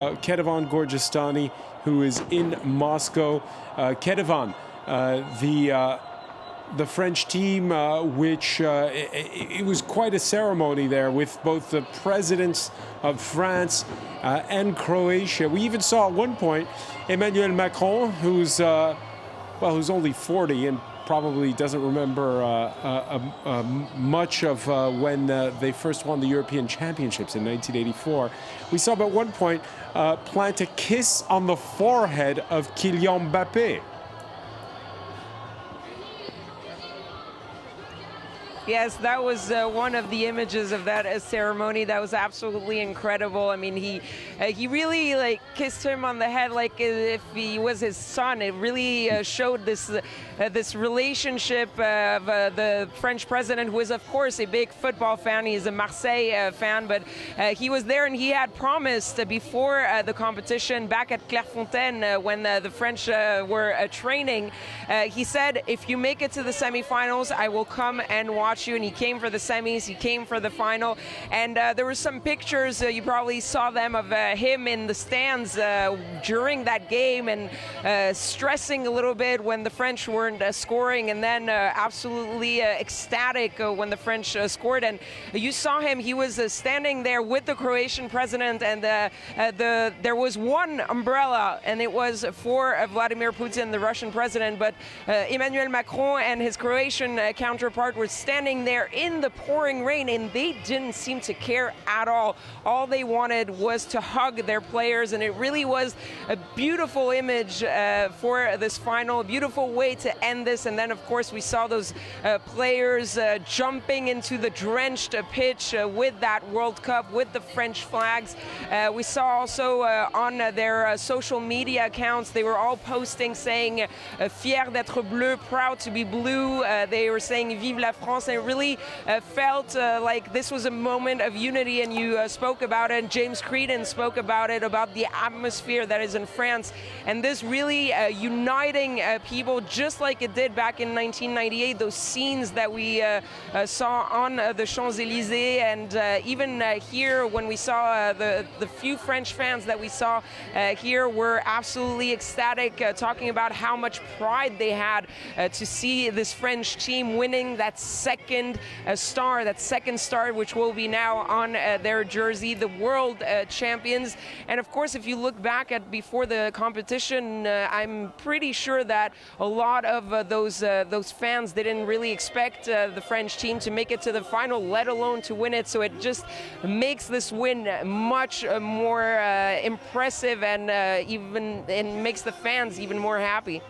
Ketevan Gorgistani, who is in Moscow. Ketevan, the French team, which it was quite a ceremony there with both the presidents of France and Croatia. We even saw at one point Emmanuel Macron, who's only 40 and probably doesn't remember much of when they first won the European Championships in 1984. We saw him at one point plant a kiss on the forehead of Kylian Mbappe. Yes, that was one of the images of that ceremony. That was absolutely incredible. I mean, he really kissed him on the head like if he was his son. It really showed this relationship of the French president, who is of course a big football fan. He's a Marseille fan, but he was there and he had promised before the competition back at Clairefontaine when the French were training. He said, "If you make it to the semifinals, I will come and watch you." And he came for the semis, he came for the final, and there were some pictures, you probably saw them, of him in the stands during that game and stressing a little bit when the French weren't scoring, and then absolutely ecstatic when the French scored. And you saw him, he was standing there with the Croatian president, and there was one umbrella, and it was for Vladimir Putin, the Russian president, but Emmanuel Macron and his Croatian counterpart were standing there in the pouring rain, and they didn't seem to care at all. All they wanted was to hug their players, and it really was a beautiful image for this final, a beautiful way to end this. And then of course we saw those players jumping into the drenched pitch with that World Cup, with the French flags. We saw also on their social media accounts, they were all posting saying fier d'être bleu, proud to be blue. They were saying vive la France, and it really felt like this was a moment of unity. And you spoke about it, James Creedon spoke about it, about the atmosphere that is in France, and this really uniting people, just like it did back in 1998, those scenes that we saw on the Champs-Élysées, and even here when we saw the few French fans that we saw here were absolutely ecstatic, talking about how much pride they had to see this French team winning that second star, which will be now on their jersey, the world champions. And of course, if you look back at before the competition, I'm pretty sure that a lot of those fans didn't really expect the French team to make it to the final, let alone to win it. So it just makes this win much more impressive, and even makes the fans even more happy.